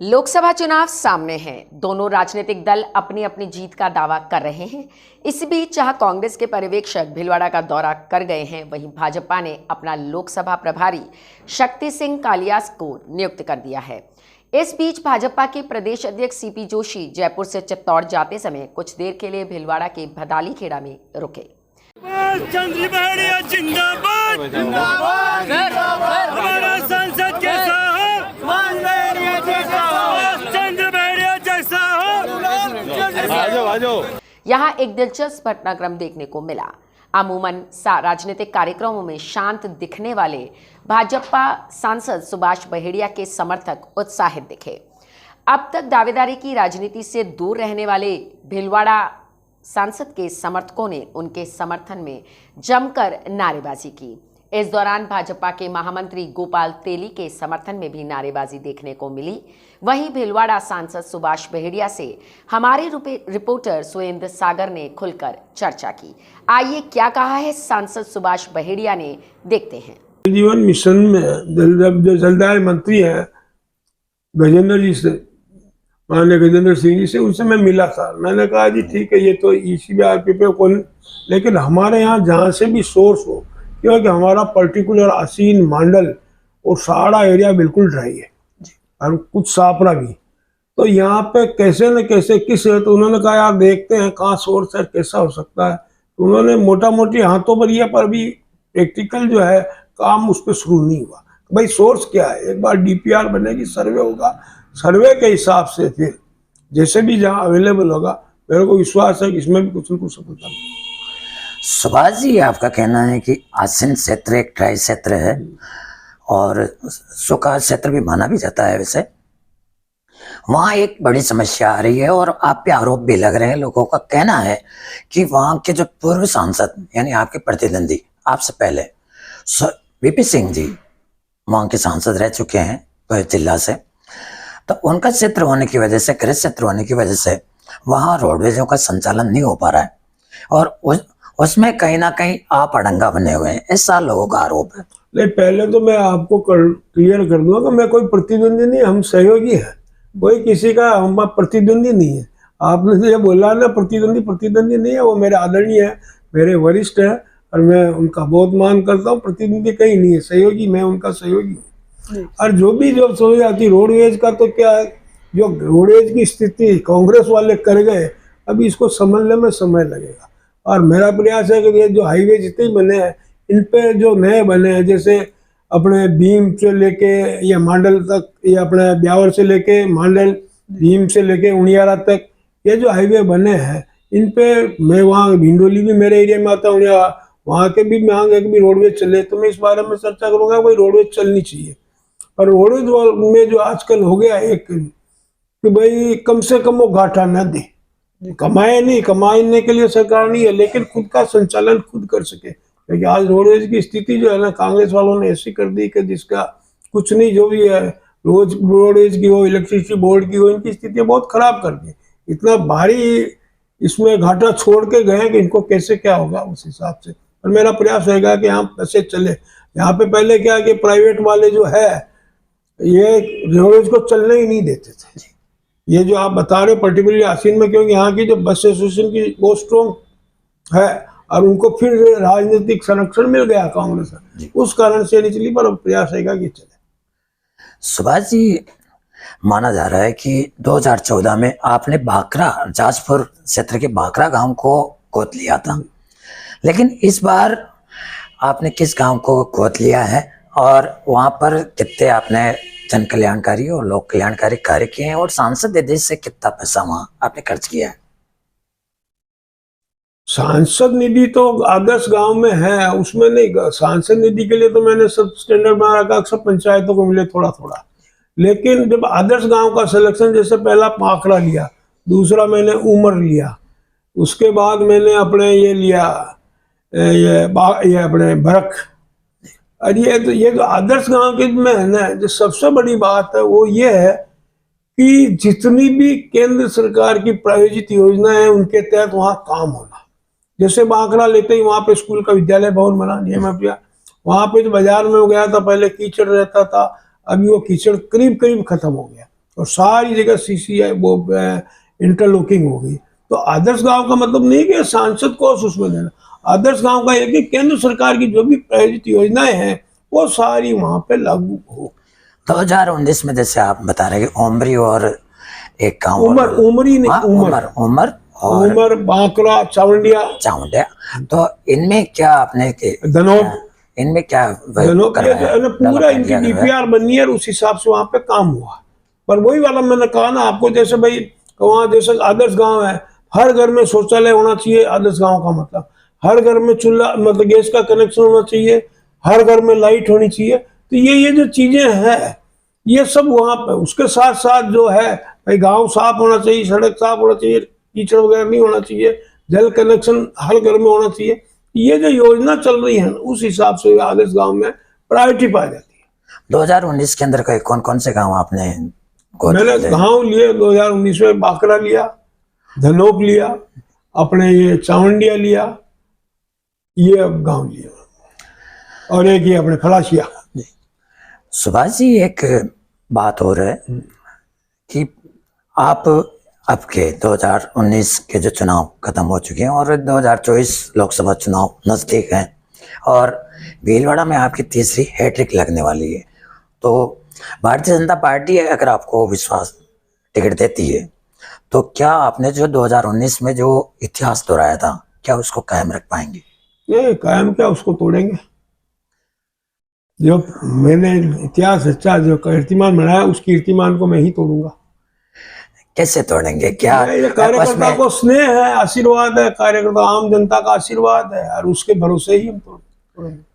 लोकसभा चुनाव सामने हैं। दोनों राजनीतिक दल अपनी अपनी जीत का दावा कर रहे हैं। इस बीच जहां कांग्रेस के पर्यवेक्षक भीलवाड़ा का दौरा कर गए हैं, वहीं भाजपा ने अपना लोकसभा प्रभारी शक्ति सिंह कालियास को नियुक्त कर दिया है। इस बीच भाजपा के प्रदेश अध्यक्ष सीपी जोशी जयपुर से चित्तौड़ जाते समय कुछ देर के लिए भीलवाड़ा के भदाली खेड़ा में रुके। यहाँ एक दिलचस्प घटनाक्रम देखने को मिला। अमूमन राजनीतिक कार्यक्रमों में शांत दिखने वाले भाजपा सांसद सुभाष बहेड़िया के समर्थक उत्साहित दिखे। अब तक दावेदारी की राजनीति से दूर रहने वाले भीलवाड़ा सांसद के समर्थकों ने उनके समर्थन में जमकर नारेबाजी की। इस दौरान भाजपा के महामंत्री गोपाल तेली के समर्थन में भी नारेबाजी देखने को मिली। वहीं भीलवाड़ा सांसद सुभाष बहेड़िया से हमारे रिपोर्टर सुरेंद्र सागर ने खुलकर चर्चा की। आइए क्या कहा है सांसद सुभाष बहेड़िया ने, देखते हैं। जीवन मिशन में जो जलदाय मंत्री है गजेंद्र जी से, माननीय गजेंद्र सिंह जी से, उनसे मैं मिला था। मैंने कहा जी ठीक है, ये तो ईसीबीआरपी पे कौन, लेकिन हमारे यहाँ जहाँ से भी सोर्स हो, क्योंकि हमारा पर्टिकुलर आसीन मांडल और सारा एरिया बिल्कुल ड्राई है और कुछ सापरा भी, तो यहाँ पे कैसे न कैसे किस है, तो उन्होंने कहा यार देखते हैं कहाँ सोर्स है, कैसा हो सकता है। तो उन्होंने मोटा मोटी हाथों पर दिया, पर भी प्रैक्टिकल जो है काम उस पर शुरू नहीं हुआ। भाई सोर्स क्या है, एक बार डीपीआर बनेगी, सर्वे होगा, सर्वे के हिसाब से फिर जैसे भी जहाँ अवेलेबल होगा, मेरे को विश्वास है कि इसमें भी कुछ न कुछ सफलता मिलेगी। सुभाष जी, आपका कहना है कि आसीन क्षेत्र एक ड्राई क्षेत्र है और सूखा क्षेत्र भी माना भी जाता है। वैसे वहाँ एक बड़ी समस्या आ रही है और आप पे आरोप भी लग रहे हैं। लोगों का कहना है कि वहाँ के जो पूर्व सांसद यानी आपके प्रतिद्वंदी आपसे पहले वीपी सिंह जी वहाँ के सांसद रह चुके हैं जिला से, तो उनका क्षेत्र होने की वजह से, गृह क्षेत्र होने की वजह से वहाँ रोडवेजों का संचालन नहीं हो पा रहा है और उसमें कहीं ना कहीं आप अड़ंगा बने हुए हैं, ऐसा लोगों का आरोप है। नहीं, पहले तो मैं आपको क्लियर कर दूंगा कि मैं कोई प्रतिद्वंदी नहीं, हम सहयोगी हैं। कोई किसी का हम प्रतिद्वंदी नहीं है। आपने जो ये बोला ना प्रतिद्वंदी नहीं है, वो मेरे आदरणीय है, मेरे वरिष्ठ है और मैं उनका बहुत मान करता हूँ। प्रतिद्वंदी कहीं नहीं है, सहयोगी, मैं उनका सहयोगी हूँ। और जो समझ आती रोडवेज का, तो क्या है, जो रोडवेज की स्थिति कांग्रेस वाले कर गए, अभी इसको समझने में समय लगेगा। और मेरा प्रयास है कि ये जो हाईवे जितने बने हैं, इन पे जो नए बने हैं, जैसे अपने भीम से लेके या मांडल तक, या अपने ब्यावर से लेके मांडल, भीम से लेके उनियारा तक, ये जो हाईवे बने हैं, इन पे मैं वहाँ भिंडोली भी मेरे एरिया में आता हूँ, वहाँ के भी मांग है कि भी रोडवेज चले, तो मैं इस बारे में चर्चा करूँगा। भाई रोडवेज चलनी चाहिए, पर रोडवेज में जो आजकल हो गया एक कि भाई कम से कम वो घाटा न दे, कमाने के लिए सरकार नहीं है, लेकिन खुद का संचालन खुद कर सके। क्योंकि आज रोडवेज की स्थिति जो है ना, कांग्रेस वालों ने ऐसी कर दी कि जिसका कुछ नहीं, जो भी है रोडवेज की हो, इलेक्ट्रिसिटी बोर्ड की हो, इनकी स्थिति बहुत खराब कर दी। इतना भारी इसमें घाटा छोड़ के गए कि इनको कैसे क्या होगा उस हिसाब से। और मेरा प्रयास रहेगा कि यहाँ पैसे चले। यहाँ पे पहले क्या कि प्राइवेट वाले जो है ये रोडवेज को चलने ही नहीं देते थे। ये जो आप बता रहे हो पर्टिकुलरली आसीन में, क्योंकि यहाँ की जो बस एसोसिएशन की बहुत स्ट्रॉन्ग है और उनको फिर राजनीतिक संरक्षण मिल गया कांग्रेस से, उस कारण से नहीं चली, पर प्रयास रहेगा कि चले। सुभाष जी, माना जा रहा है कि 2014 में आपने बाकरा, जाजपुर क्षेत्र के बाकरा गांव को गोद लिया था, लेकिन इस बार आपने किस गांव को गोद लिया है और वहां पर कितने आपने जन कल्याणकारी और लोक कल्याणकारी कार्य किए हैं और सांसद निधि से कितना पैसा वहां आपने खर्च किया है? सांसद निधि तो आदर्श गांव में है, उसमें नहीं। सांसद निधि के लिए तो मैंने सब स्टैंडर्ड बना रखा, सब पंचायतों को मिले थोड़ा थोड़ा। लेकिन जब आदर्श गांव का सिलेक्शन, जैसे पहला पाखड़ा लिया, दूसरा मैंने उमर लिया, उसके बाद मैंने अपने ये लिया, ये अपने बरक। और ये जो आदर्श गांव के में है ना, जो सबसे बड़ी बात है वो ये है कि जितनी भी केंद्र सरकार की प्रायोजित योजना है, उनके तहत वहाँ काम होना। जैसे बांकड़ा लेते ही वहाँ पे स्कूल का विद्यालय भवन बना, वहाँ पे जो बाजार में हो गया था, पहले कीचड़ रहता था, अभी वो कीचड़ करीब करीब खत्म हो गया। और सारी जगह सीसी वो इंटरलॉकिंग हो गई। तो आदर्श गांव का मतलब नहीं कि सांसद कोष उसमें देना, आदर्श गांव का है कि केंद्र सरकार की जो भी प्रायोजित योजनाएं हैं वो सारी वहां पे लागू हो। 2019 में जैसे आप बता रहे हैं कि उमरी और एक गाँव उमरी नहीं, उमर और उमर, बांकरा, चावंडिया, तो इनमें क्या आपने धनोब, इनमें क्या धनोब पूरा इनकी डीपीआर बनी है और उस हिसाब से वहां पे काम हुआ। पर वही वाला मैंने कहा ना आपको, जैसे भाई वहाँ जैसे आदर्श गांव है, हर घर में शौचालय होना चाहिए। आदर्श गांव का मतलब हर घर में चूल्हा मतलब गैस का कनेक्शन होना चाहिए, हर घर में लाइट होनी चाहिए। तो ये जो चीजें हैं ये सब वहाँ पे, उसके साथ साथ जो है भाई गांव साफ होना चाहिए, सड़क साफ होना चाहिए, कीचड़ वगैरह नहीं होना चाहिए, जल कनेक्शन हर घर में होना चाहिए। ये जो योजना चल रही है उस हिसाब से आदर्श गांव में प्रायोरिटी पाई जाती है। 2019 के अंदर कौन कौन से गांव आपने मैंने गांव लिए 2019 में बाकरा लिया, धनोप लिया, अपने ये चावंडिया लिया, ये अब गांव लिया, और एक ये अपने फलाशिया। सुभाष जी एक बात हो रहा है कि आप अब के 2019 के जो चुनाव खत्म हो चुके हैं और 2024 लोकसभा चुनाव नज़दीक हैं और भीलवाड़ा में आपकी तीसरी हैट्रिक लगने वाली है। तो भारतीय जनता पार्टी अगर आपको विश्वास टिकट देती है तो क्या आपने जो 2019 में जो इतिहास दोहराया था क्या उसको कायम रख पाएंगे? नहीं, कायम क्या, उसको तोड़ेंगे। जो मैंने इतिहास अच्छा जो कीर्तिमान बनाया उस कीर्तिमान को मैं ही तोड़ूंगा। कैसे तोड़ेंगे? क्या ये कार्यकर्ता को स्नेह है, आशीर्वाद है, कार्यकर्ता आम जनता का आशीर्वाद है और उसके भरोसे ही हम तोड़ेंगे।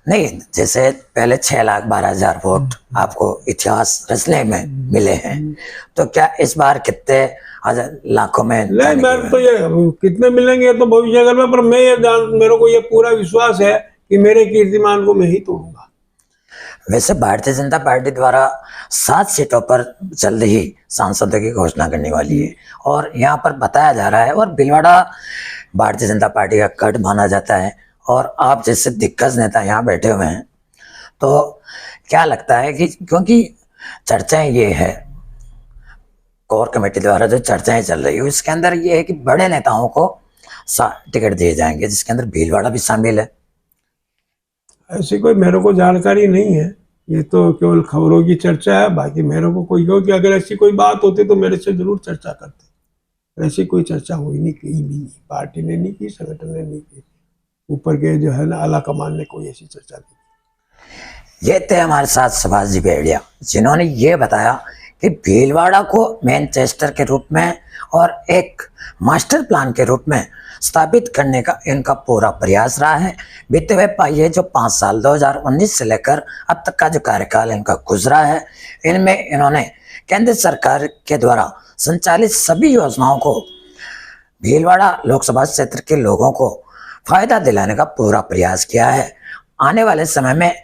नहीं, जैसे पहले 6,12,000 वोट आपको इतिहास रचने में मिले हैं, तो क्या इस बार कितने हजार लाखों में? नहीं, मैं तो ये कितने मिलेंगे तो भविष्य में, पर मैं ये मेरे को ये पूरा विश्वास है कि मेरे कीर्तिमान को मैं ही तोड़ूंगा। वैसे भारतीय जनता पार्टी द्वारा 7 सीटों पर जल्द ही सांसदों की घोषणा करने वाली है और यहाँ पर बताया जा रहा है और भीलवाड़ा भारतीय जनता पार्टी का गढ़ माना जाता है और आप जैसे दिग्गज नेता यहाँ बैठे हुए हैं, तो क्या लगता है कि क्योंकि चर्चाएं ये है, कोर कमेटी द्वारा जो चर्चाएं चल रही है इसके अंदर ये है कि बड़े नेताओं को टिकट दिए जाएंगे जिसके अंदर भीलवाड़ा भी शामिल है। ऐसी कोई मेरे को जानकारी नहीं है, ये तो केवल खबरों की चर्चा है। बाकी मेरे को कोई कहो कि अगर ऐसी कोई बात होती तो मेरे से जरूर चर्चा करते। ऐसी कोई चर्चा हुई नहीं, कहीं भी नहीं, पार्टी ने नहीं की, संगठन ने नहीं की, ऊपर के जो है ना आला कमान ने कोई ऐसी चर्चा नहीं की। ये थे हमारे साथ सुभाष जी बेहड़िया जिन्होंने ये बताया कि भीलवाड़ा को मैनचेस्टर के रूप में और एक मास्टर प्लान के रूप में स्थापित करने का इनका पूरा प्रयास रहा है। बीते हुए पाइए जो 5 साल 2019 से लेकर अब तक का जो कार्यकाल इनका गुजरा है, इनमें इन्होंने केंद्र सरकार के द्वारा संचालित सभी योजनाओं को भीलवाड़ा लोकसभा क्षेत्र के लोगों को फायदा दिलाने का पूरा प्रयास किया है। आने वाले समय में